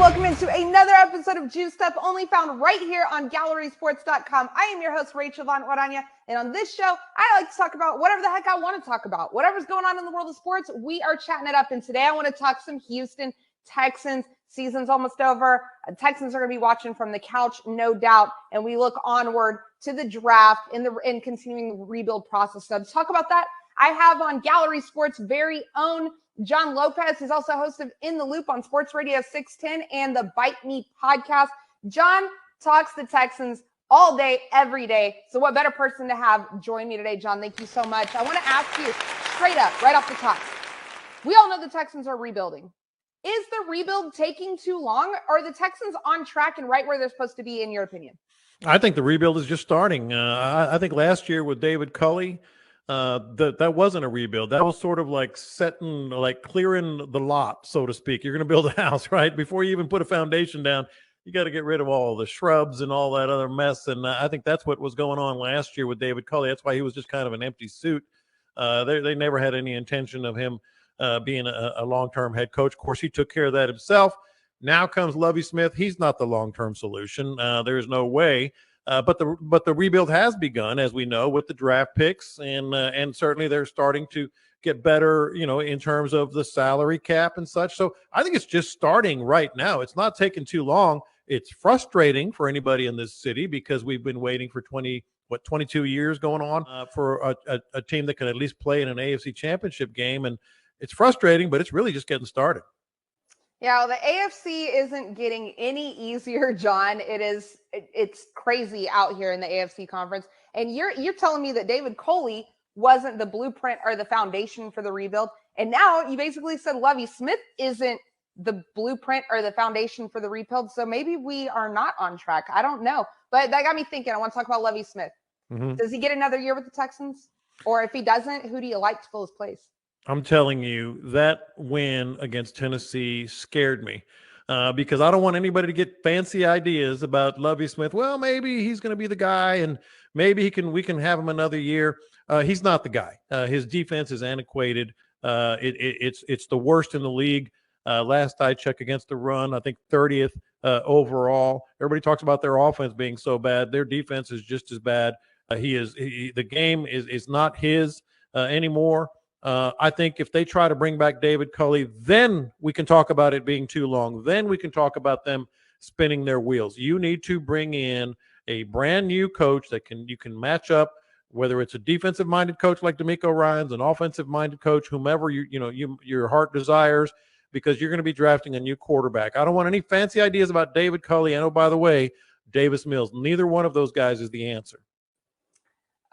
welcome into another episode of Juiced Up, only found right here on GallerySports.com. I am your host, Rachel Von Orania, and on this show, I like to talk about whatever the heck I want to talk about. Whatever's going on in the world of sports, we are chatting it up, and today I want to talk some Houston Texans. Season's almost over. Texans are going to be watching from the couch, no doubt, and we look onward to the draft and continuing the rebuild process. So to talk about that, I have on Gallery Sports' very own John Lopez. He's also host of In the Loop on Sports Radio 610 and the Bite Me podcast. John talks the Texans all day, every day. So what better person to have join me today, John? Thank you so much. I want to ask you straight up, right off the top. We all know the Texans are rebuilding. Is the rebuild taking too long? Are the Texans on track and right where they're supposed to be, in your opinion? I think the rebuild is just starting. I think last year with David Culley, that wasn't a rebuild. That was sort of like clearing the lot, so to speak. You're going to build a house, right? Before you even put a foundation down, you got to get rid of all the shrubs and all that other mess. And I think that's what was going on last year with David Culley. That's why he was just kind of an empty suit. They never had any intention of him being a long-term head coach. Of course, he took care of that himself. Now comes Lovie Smith. He's not the long-term solution. There is no way. But the rebuild has begun, as we know, with the draft picks, and certainly they're starting to get better, in terms of the salary cap and such. So I think it's just starting right now. It's not taking too long. It's frustrating for anybody in this city because we've been waiting for 22 years going on for a team that can at least play in an AFC championship game, and it's frustrating, but it's really just getting started. Yeah, well, the AFC isn't getting any easier, John. It's crazy out here in the AFC conference. And you're telling me that David Culley wasn't the blueprint or the foundation for the rebuild. And now you basically said Lovie Smith isn't the blueprint or the foundation for the rebuild. So maybe we are not on track. I don't know. But that got me thinking. I want to talk about Lovie Smith. Mm-hmm. Does he get another year with the Texans? Or if he doesn't, who do you like to fill his place? I'm telling you, that win against Tennessee scared me because I don't want anybody to get fancy ideas about Lovie Smith. Well, maybe he's going to be the guy, and maybe we can have him another year. He's not the guy. His defense is antiquated. It's the worst in the league. Last I checked against the run, I think 30th overall. Everybody talks about their offense being so bad. Their defense is just as bad. The game is not his anymore. I think if they try to bring back David Culley, then we can talk about it being too long. Then we can talk about them spinning their wheels. You need to bring in a brand new coach that you can match up, whether it's a defensive-minded coach like DeMeco Ryans, an offensive-minded coach, whomever your heart desires, because you're going to be drafting a new quarterback. I don't want any fancy ideas about David Culley. And, oh, by the way, Davis Mills. Neither one of those guys is the answer.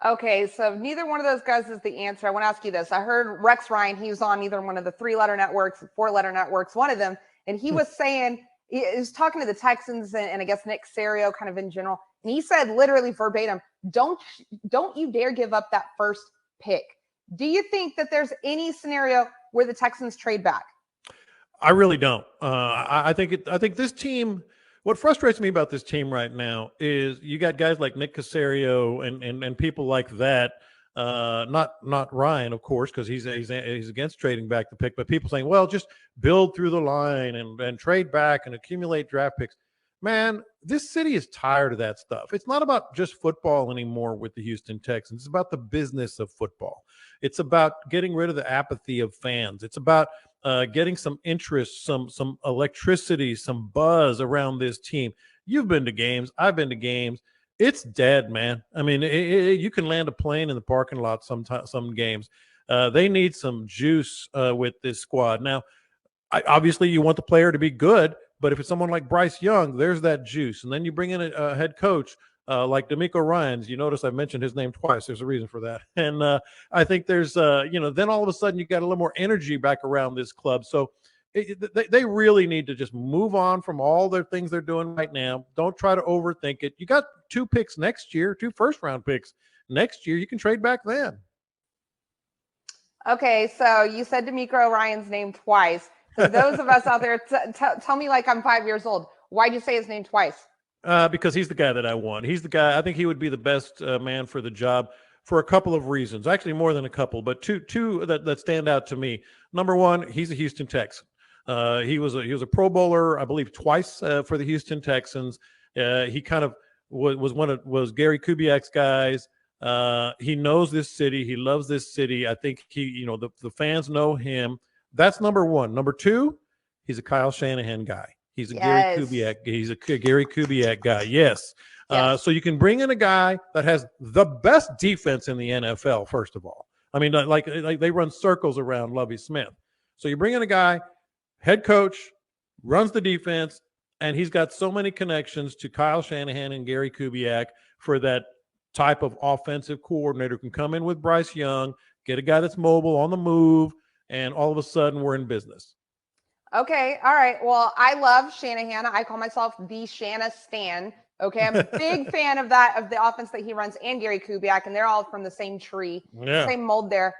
Okay, so neither one of those guys is the answer. I want to ask you this. I heard Rex Ryan, he was on either one of the 3-letter networks, 4-letter networks, one of them, and he was saying, he was talking to the Texans and I guess Nick Caserio kind of in general, and he said literally verbatim, don't you dare give up that first pick. Do you think that there's any scenario where the Texans trade back? I really don't. I think this team. What frustrates me about this team right now is you got guys like Nick Caserio and people like that. Not Ryan, of course, because he's against trading back the pick. But people saying, well, just build through the line and trade back and accumulate draft picks. Man, this city is tired of that stuff. It's not about just football anymore with the Houston Texans. It's about the business of football. It's about getting rid of the apathy of fans. It's about getting some interest, some electricity, some buzz around this team. You've been to games. I've been to games. It's dead, man. I mean, you can land a plane in the parking lot some games. They need some juice with this squad. Now, obviously, you want the player to be good, but if it's someone like Bryce Young, there's that juice. And then you bring in a head coach like DeMeco Ryans. You notice I mentioned his name twice. There's a reason for that. And I think there's, then all of a sudden you got a little more energy back around this club. So they really need to just move on from all their things they're doing right now. Don't try to overthink it. You got 2 picks next year, 2 first-round picks next year. You can trade back then. Okay, so you said DeMeco Ryans' name twice. For those of us out there, tell me like I'm 5 years old. Why'd you say his name twice? Because he's the guy that I want. He's the guy. I think he would be the best man for the job for a couple of reasons. Actually, more than a couple, but two that stand out to me. Number one, he's a Houston Texan. He was a Pro Bowler, I believe, twice for the Houston Texans. He kind of was Gary Kubiak's guys. He knows this city. He loves this city. I think the fans know him. That's number one. Number two, he's a Kyle Shanahan guy. He's a Gary Kubiak. He's a Gary Kubiak guy. Yes. So you can bring in a guy that has the best defense in the NFL. First of all, I mean, like they run circles around Lovie Smith. So you bring in a guy, head coach, runs the defense, and he's got so many connections to Kyle Shanahan and Gary Kubiak for that type of offensive coordinator. Can come in with Bryce Young, get a guy that's mobile, on the move, and all of a sudden we're in business. Okay. All right. Well, I love Shanahan. I call myself the Shanna Stan. Okay. I'm a big fan of the offense that he runs, and Gary Kubiak, and they're all from the same tree, same mold there.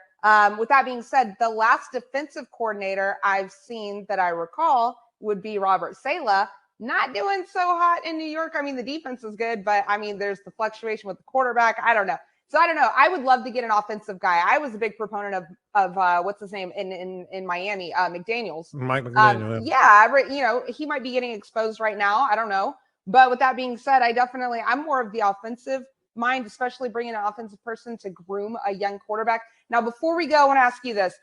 With that being said, the last defensive coordinator I've seen that I recall would be Robert Saleh. Not doing so hot in New York. I mean, the defense is good, but I mean, there's the fluctuation with the quarterback. I don't know. So I don't know. I would love to get an offensive guy. I was a big proponent of what's his name in Miami, McDaniels. Mike McDaniel. He might be getting exposed right now. I don't know. But with that being said, I'm more of the offensive mind, especially bringing an offensive person to groom a young quarterback. Now, before we go, I want to ask you this.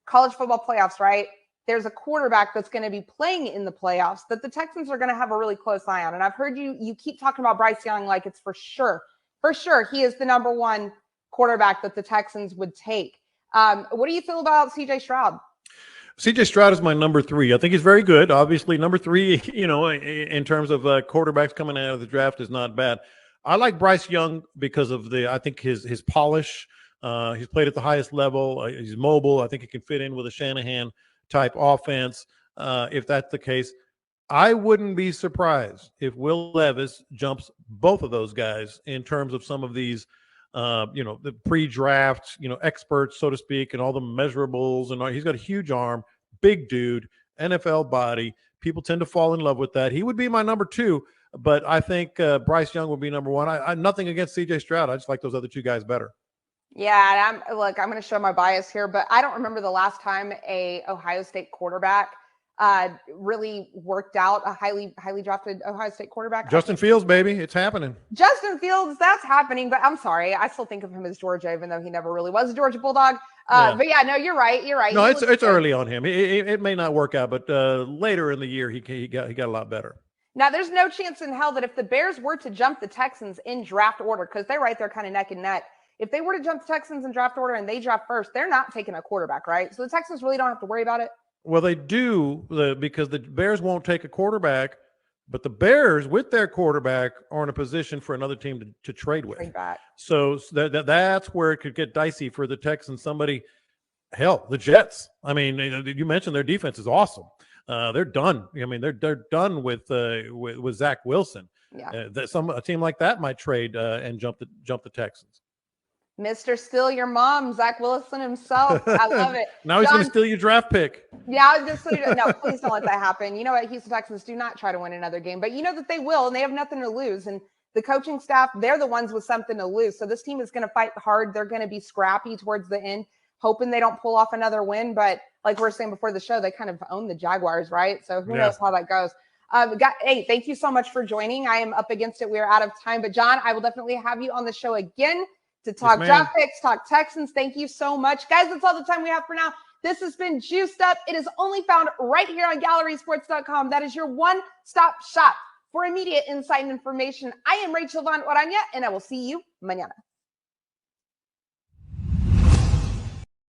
College football playoffs, right? There's a quarterback that's going to be playing in the playoffs that the Texans are going to have a really close eye on. And I've heard you keep talking about Bryce Young like it's for sure. For sure, he is the number one quarterback that the Texans would take. What do you feel about C.J. Stroud? C.J. Stroud is my number three. I think he's very good. Obviously, number three, in terms of quarterbacks coming out of the draft is not bad. I like Bryce Young because of I think his polish. He's played at the highest level. He's mobile. I think he can fit in with a Shanahan type offense. If that's the case, I wouldn't be surprised if Will Levis jumps both of those guys in terms of some of these, the pre-draft, experts, so to speak, and all the measurables. And he's got a huge arm, big dude, NFL body. People tend to fall in love with that. He would be my number two, but I think Bryce Young would be number one. I nothing against C.J. Stroud. I just like those other two guys better. Yeah, and I'm going to show my bias here, but I don't remember the last time a Ohio State quarterback really worked out, a highly drafted Ohio State quarterback. Justin Fields, baby. It's happening. Justin Fields, that's happening, but I'm sorry. I still think of him as Georgia, even though he never really was a Georgia Bulldog. But yeah, no, you're right. No, it's early on him. It may not work out, but later in the year, he got a lot better. Now, there's no chance in hell that if the Bears were to jump the Texans in draft order, because they're right there kind of neck and neck, if they were to jump the Texans in draft order and they draft first, they're not taking a quarterback, right? So the Texans really don't have to worry about it. Well, they do because the Bears won't take a quarterback, but the Bears with their quarterback are in a position for another team to trade with. Trade back. So that's where it could get dicey for the Texans. The Jets. I mean, you mentioned their defense is awesome. They're done. I mean, they're done with Zach Wilson. Yeah. A team like that might trade and jump the Texans. Mr. Steal Your Mom, Zach Wilson himself. I love it. Now he's going to steal your draft pick. Yeah, I was just no, please don't let that happen. You know what? Houston Texans do not try to win another game, but you know that they will, and they have nothing to lose. And the coaching staff, they're the ones with something to lose. So this team is going to fight hard. They're going to be scrappy towards the end, hoping they don't pull off another win. But like we were saying before the show, they kind of own the Jaguars, right? So who knows how that goes. Hey, thank you so much for joining. I am up against it. We are out of time. But John, I will definitely have you on the show again to talk draft picks, talk Texans. Thank you so much. Guys, that's all the time we have for now. This has been Juiced Up. It is only found right here on gallerysports.com. That is your one-stop shop for immediate insight and information. I am Rachel Van Orania, and I will see you mañana.